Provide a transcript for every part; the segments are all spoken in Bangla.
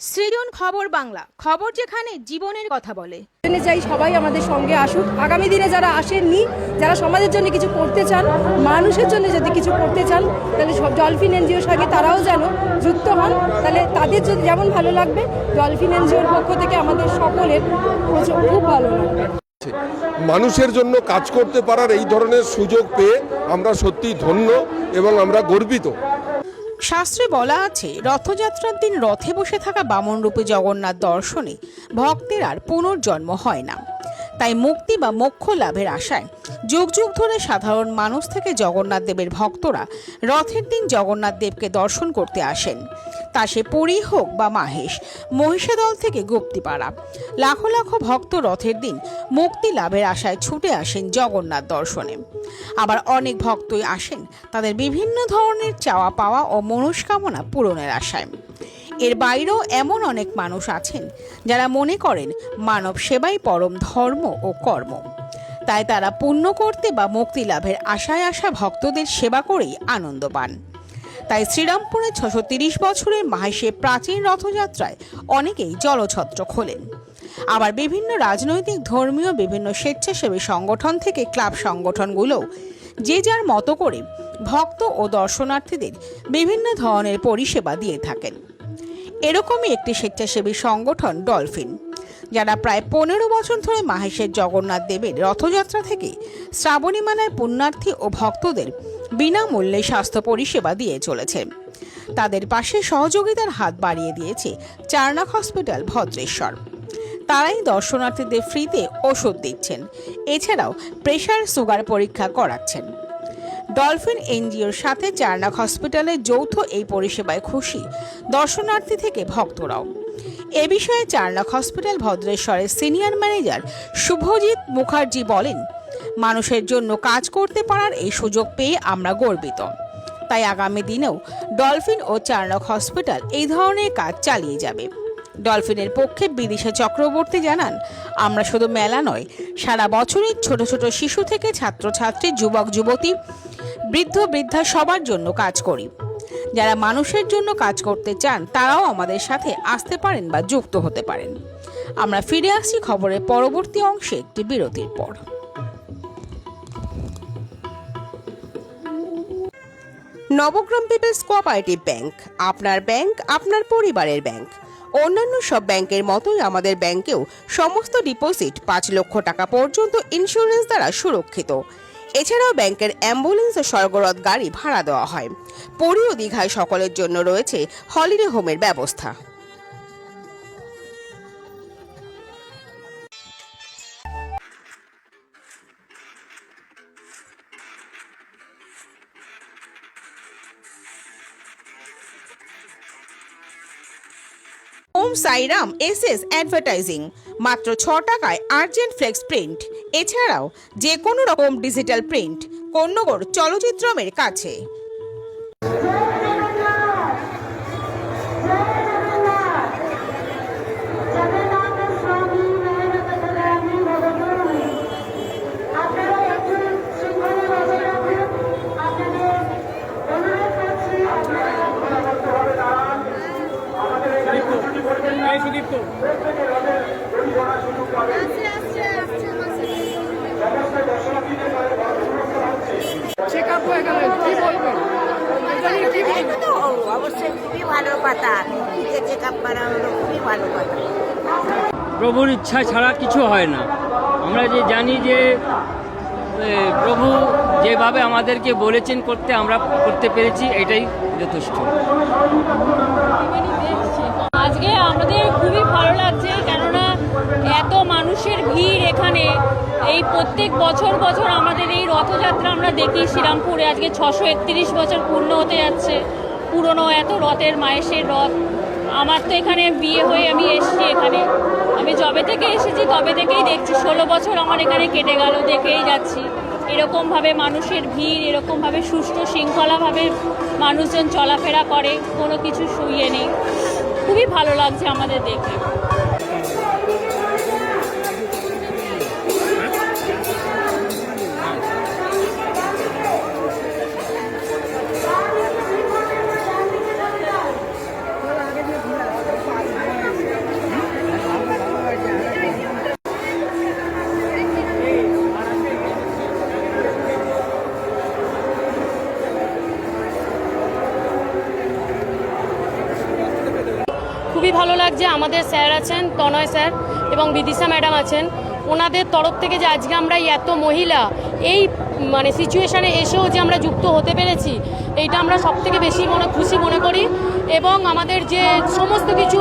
সৃজন খবর বাংলা, খবর যেখানে জীবনের কথা বলে। চাই সবাই আমাদের সঙ্গে আসুক। আগামী দিনে যারা আসেননি, যারা সমাজের জন্য কিছু করতে চান, মানুষের জন্য যদি কিছু করতে চান, তাহলে ডলফিন এনজিওর সঙ্গে তারাও যেন যুক্ত হন। তাহলে তাদের যদি যেমন ভালো লাগবে, ডলফিন এনজিওর পক্ষ থেকে আমাদের সকলের খুব ভালো লাগবে। মানুষের জন্য কাজ করতে পারার এই ধরনের সুযোগ পেয়ে আমরা সত্যি ধন্য এবং আমরা গর্বিত। শাস্ত্রে বলা আছে, রথযাত্রার দিন রথে বসে থাকা বামন রূপে জগন্নাথ দর্শনে ভক্তের আর পুনর্জন্ম হয় না। তাই মুক্তি বা মোক্ষ লাভের আশায় যুগ যুগ ধরে সাধারণ মানুষ থেকে জগন্নাথ দেবের ভক্তরা রথের দিন জগন্নাথ দেবকে দর্শন করতে আসেন। তা সে পুরী হোক বা মাহেশ, মহিষাদল থেকে গুপ্তিপাড়া, লাখো লাখো ভক্ত রথের দিন মুক্তি লাভের আশায় ছুটে আসেন জগন্নাথ দর্শনে। আবার অনেক ভক্তই আসেন তাদের বিভিন্ন ধরনের চাওয়া পাওয়া ও মনস্কামনা পূরণের আশায়। এর বাইরেও এমন অনেক মানুষ আছেন যারা মনে করেন মানব সেবাই পরম ধর্ম ও কর্ম। তাই তারা পুণ্য করতে বা মুক্তি লাভের আশায় আসা ভক্তদের সেবা করেই আনন্দ পান। তাই শ্রীরামপুরে 630 বছরের মাহেশে প্রাচীন রথযাত্রায় অনেকেই জলছত্র খোলেন। আবার বিভিন্ন রাজনৈতিক, ধর্মীয়, বিভিন্ন স্বেচ্ছাসেবী সংগঠন থেকে ক্লাব সংগঠনগুলোও যে যার মতো করে ভক্ত ও দর্শনার্থীদের বিভিন্ন ধরনের পরিষেবা দিয়ে থাকেন। এরকমই একটি স্বেচ্ছাসেবী সংগঠন ডলফিন, যারা প্রায় 15 বছর ধরে মাহেশের জগন্নাথ দেবের রথযাত্রা থেকে শ্রাবণী মেলার পুণ্যার্থী ও ভক্তদের বিনামূল্যে স্বাস্থ্য পরিষেবা দিয়ে চলেছে। তাদের পাশে সহযোগিতার হাত বাড়িয়ে দিয়েছে চারনাক হসপিটাল ভদ্রেশ্বর। তারাই দর্শনার্থীদের ফ্রিতে ওষুধ দিচ্ছেন, এছাড়াও প্রেশার, সুগার পরীক্ষা করাচ্ছেন। ডলফিন এনজিওর সাথে চারনাক হসপিটালের যৌথ এই পরিষেবায় খুশি দর্শনার্থী থেকে ভক্তরাও। এ বিষয়ে চারনাক হসপিটাল ভদ্রেশ্বরের সিনিয়র ম্যানেজার শুভজিৎ মুখার্জি বলেন, মানুষের জন্য কাজ করতে পারার এই সুযোগ পেয়ে আমরা গর্বিত। তাই আগামী দিনেও ডলফিন ও চারনাক হসপিটাল এই ধরনের কাজ চালিয়ে যাবে। ডলফিনের পক্ষে বিদিশা চক্রবর্তী জানান, আমরা শুধু মেলা নয়, সারা বছরই ছোট ছোট শিশু থেকে ছাত্রছাত্রী, যুবক যুবতী, বৃদ্ধ বৃদ্ধা সবার জন্য কাজ করি। যারা মানুষের জন্য কাজ করতে চান তারাও আমাদের সাথে আসতে পারেন বা যুক্ত হতে পারেন। আমরা ফিরে আসছি খবরের পরবর্তী অংশে একটি বিরতির পর। নবগ্রাম পিপলস কোঅপারেটিভ ব্যাংক, আপনার ব্যাংক, আপনার পরিবারের ব্যাংক। অন্যান্য সব ব্যাংকের মতোই আমাদের ব্যাংকেও সমস্ত ডিপোজিট 5 লক্ষ টাকা পর্যন্ত ইন্স্যুরেন্স দ্বারা সুরক্ষিত। এছাড়াও ব্যাংকের অ্যাম্বুলেন্স ও স্বর্গরথ গাড়ি ভাড়া দেওয়া হয়। পুরী ও দীঘায় সকলের জন্য রয়েছে হলিডে হোমের ব্যবস্থা। ওম সাইরাম এসএস অ্যাডভার্টাইজিং, মাত্র 6 টাকায় আর্জেন্ট ফ্লেক্স প্রিন্ট। এছাড়াও যে কোনো রকম ডিজিটাল প্রিন্ট কোন্নগর চলচ্চিত্রমের কাছে। অবশ্যই খুবই ভালো কথা, চেক আপ করা হলো, খুবই ভালো কথা। প্রভুর ইচ্ছা ছাড়া কিছু হয় না। আমরা যে জানি যে প্রভু যেভাবে আমাদেরকে বলেছেন করতে, আমরা করতে পেরেছি, এটাই যথেষ্ট। আজকে আমাদের খুবই ভালো লাগছে, কেননা এত মানুষের ভিড় এখানে। এই প্রত্যেক বছর বছর আমাদের এই রথযাত্রা আমরা দেখি শ্রীরামপুরে। আজকে 631 বছর পূর্ণ হতে যাচ্ছে পুরনো এত রথের, মাহেশের রথ। আমার তো এখানে বিয়ে হয়ে আমি এসেছি এখানে, আমি যবে থেকে এসেছি তবে থেকেই দেখছি। 16 বছর আমার এখানে কেটে গেল, দেখেই যাচ্ছি এরকমভাবে মানুষের ভিড়, এরকমভাবে সুষ্ঠু শৃঙ্খলাভাবে মানুষজন চলাফেরা করে, কোনো কিছু শুইয়ে নেই। খুবই ভালো লাগছে আমাদের দেখে। খুবই ভালো লাগছে। আমাদের স্যার আছেন, তনয় স্যার এবং বিদিশা ম্যাডাম আছেন, ওনাদের তরফ থেকে যে আজকে আমরা এত মহিলা এই মানে সিচুয়েশানে এসেও যে আমরা যুক্ত হতে পেরেছি, এইটা আমরা সবথেকে বেশি খুশি মনে করি। এবং আমাদের যে সমস্ত কিছু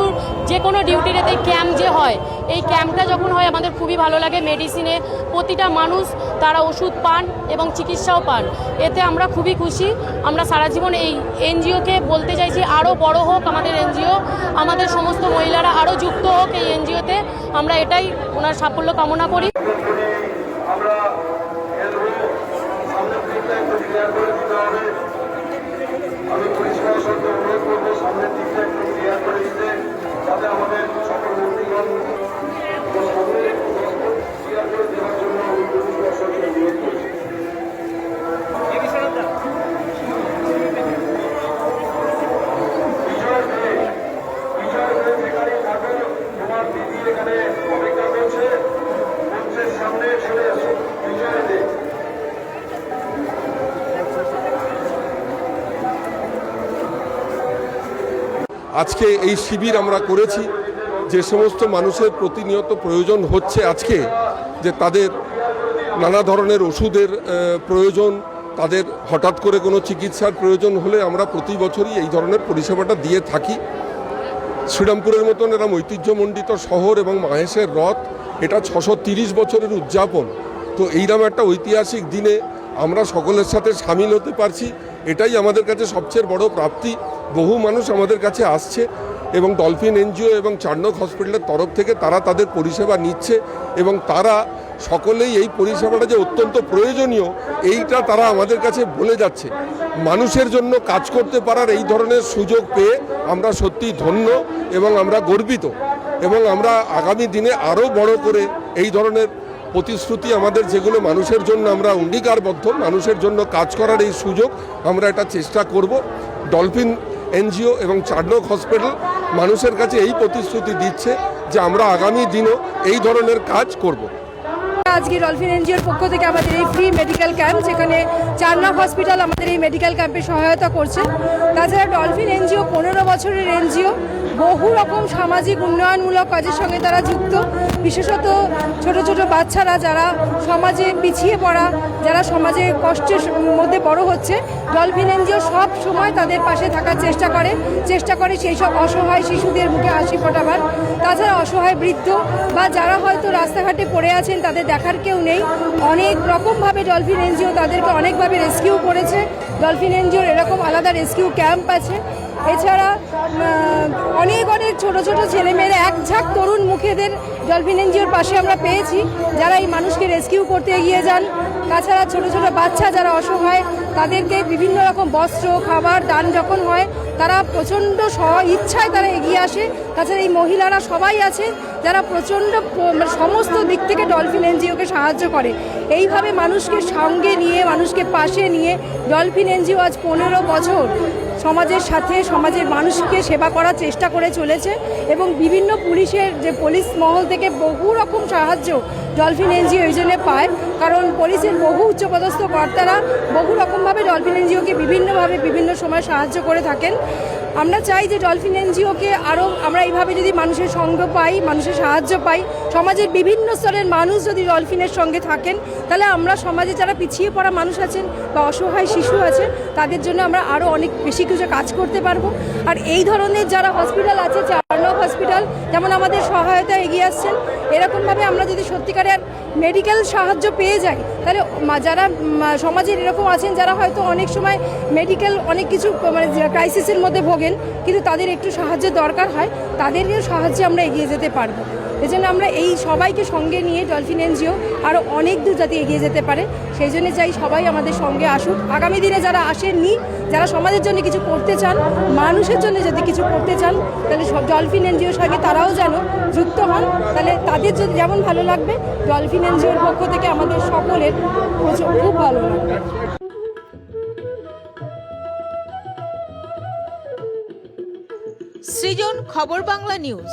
যে কোনো ডিউটিতে ক্যাম্প যে হয়, এই ক্যাম্পটা যখন হয় আমাদের খুবই ভালো লাগে। মেডিসিনে প্রতিটা মানুষ তারা ওষুধ পান এবং চিকিৎসাও পান, এতে আমরা খুবই খুশি। আমরা সারা জীবন এই এনজিওকে বলতে চাইছি আরও বড় হোক আমাদের এনজিও, আমাদের সমস্ত মহিলারা আরও যুক্ত হোক এই এনজিওতে। আমরা এটাই ওনার সাফল্য কামনা করি। আমি পরিষ্কার সঙ্গে অনুরোধ করবো সামনের দিকটা একটু ক্লিয়ার করে দিতে, যাতে আমাদের সকল মন্ত্রীগণ ক্লিয়ার করে দেওয়ার জন্য আমি পরিষ্কার সঙ্গে অনুরোধ করছি। তোমার দিদি এখানে অপেক্ষা করছে, মঞ্চের সামনে চলে আসো। বিজয় দে আজকে এই শিবির আমরা করেছি, যে সমস্ত মানুষের প্রতিনিয়ত প্রয়োজন হচ্ছে আজকে, যে তাদের নানা ধরনের ওষুধের প্রয়োজন, তাদের হঠাৎ করে কোনো চিকিৎসার প্রয়োজন হলে আমরা প্রতি বছরই এই ধরনের পরিষেবাটা দিয়ে থাকি। শ্রীরামপুরের মতন এরম ঐতিহ্যমণ্ডিত শহর এবং মাহেশের রথ, এটা 630 বছরের উদযাপন। তো এইরকম একটা ঐতিহাসিক দিনে আমরা সকলের সাথে সামিল হতে পারছি, এটাই আমাদের কাছে সবচেয়ে বড় প্রাপ্তি। বহু মানুষ আমাদের কাছে আসছে এবং ডলফিন এনজিও এবং চার্নক হসপিটালের তরফ থেকে তারা তাদের পরিষেবা নিচ্ছে এবং তারা সকলেই এই পরিষেবাটা যে অত্যন্ত প্রয়োজনীয় এইটা তারা আমাদের কাছে বলে যাচ্ছে। মানুষের জন্য কাজ করতে পারার এই ধরনের সুযোগ পেয়ে আমরা সত্যি ধন্য এবং আমরা গর্বিত, এবং আমরা আগামী দিনে আরও বড় করে এই ধরনের প্রতিশ্রুতি আমাদের যেগুলো মানুষের জন্য আমরা অঙ্গীকারবদ্ধ, মানুষের জন্য কাজ করার এই সুযোগ আমরা এটা চেষ্টা করব। ডলফিন এনজিও এবং চার্নক হসপিটাল মানুষের কাছে এই প্রতিশ্রুতি দিচ্ছে যে আমরা আগামী দিনও এই ধরনের কাজ করব। আজকে ডলফিন এনজিওর পক্ষ থেকে আমাদের এই ফ্রি মেডিকেল ক্যাম্প, যেখানে চার্নক হসপিটাল আমাদের এই মেডিকেল ক্যাম্পে সহায়তা করছে। তাছাড়া ডলফিন এনজিও 15 বছরের এনজিও, বহু রকম সামাজিক উন্নয়নমূলক কাজের সঙ্গে তারা যুক্ত। বিশেষত ছোট ছোট বাচ্চারা যারা সমাজে পিছিয়ে পড়া, যারা সমাজে কষ্টের মধ্যে বড় হচ্ছে, ডলফিন এনজিও সব সময় তাদের পাশে থাকার চেষ্টা করে সেই সব অসহায় শিশুদের মুখে হাসি ফোটাবার। তাছাড়া অসহায় বৃদ্ধ বা যারা হয়তো রাস্তাঘাটে পড়ে আছেন, তাদের দেখার কেউ নেই, অনেক রকমভাবে ডলফিন এনজিও তাদেরকে অনেকভাবে রেস্কিউ করেছে। ডলফিন এনজিওর এরকম আলাদা রেস্কিউ ক্যাম্প আছে। এছাড়া অনেক ছোট ছোট ছেলেমেয়েরা, এক ঝাঁক তরুণ মুখেদের ডলফিন এনজিওর পাশে আমরা পেয়েছি, যারা এই মানুষকে রেস্কিউ করতে এগিয়ে যান। তাছাড়া ছোট ছোট বাচ্চা যারা অসহায়, তাদেরকে বিভিন্ন রকম বস্ত্র, খাবার দান যখন হয়, তারা প্রচণ্ড ইচ্ছায় তারা এগিয়ে আসে। তাছাড়া এই মহিলারা সবাই আছে যারা প্রচণ্ড সমস্ত দিক থেকে ডলফিন এনজিওকে সাহায্য করে। এইভাবে মানুষকে সঙ্গে নিয়ে, মানুষকে পাশে নিয়ে ডলফিন এনজিও আজ 15 বছর সমাজের সাথে, সমাজের মানুষকে সেবা করার চেষ্টা করে চলেছে এবং বিভিন্ন পুলিশ মহল থেকে বহু রকম সাহায্য ডলফিন এনজিও এই জন্য পায়, কারণ পুলিশের বহু উচ্চপদস্থ কর্তারা বহু রকমভাবে ডলফিন এনজিওকে বিভিন্নভাবে বিভিন্ন সময় সাহায্য করে থাকেন। আমরা চাই যে ডলফিন এনজিওকে আরও আমরা এইভাবে যদি মানুষের সঙ্গ পাই, মানুষের সাহায্য পাই, সমাজের বিভিন্ন স্তরের মানুষ যদি ডলফিনের সঙ্গে থাকেন, তাহলে আমরা সমাজে যারা পিছিয়ে পড়া মানুষ আছেন বা অসহায় শিশু আছে, তাদের জন্য আমরা আরও অনেক বেশি কিছু কাজ করতে পারবো। আর এই ধরনের যারা হসপিটাল আছে, চার্নক হসপিটাল যেমন আমাদের সহায়তা এগিয়ে আসছেন, এরকমভাবে আমরা যদি সত্যিকারের মেডিকেল সাহায্য পেয়ে যাই, তাহলে যারা সমাজের এরকম আছেন, যারা হয়তো অনেক সময় মেডিকেল অনেক কিছু মানে ক্রাইসিসের মধ্যে ভোগেন, কিন্তু তাদের একটু সাহায্যের দরকার হয়, তাদেরও সাহায্যে আমরা এগিয়ে যেতে পারবো। এজন্য আমরা এই সবাইকে সঙ্গে নিয়ে ডলফিন এনজিও আরও অনেক দূর যাতে এগিয়ে যেতে পারে, সেই জন্য চাই সবাই আমাদের সঙ্গে আসুক। আগামী দিনে যারা আসেননি, যারা সমাজের জন্য কিছু করতে চান, মানুষের জন্য যদি কিছু করতে চান, তাহলে ডলফিন এনজিওর সঙ্গে তারাও যেন যুক্ত হন, তাহলে তাদের যদি যেমন ভালো লাগবে, ডলফিন এনজিওর পক্ষ থেকে আমাদের সকলের খুব ভালো লাগবে। সৃজন, খবর বাংলা নিউজ।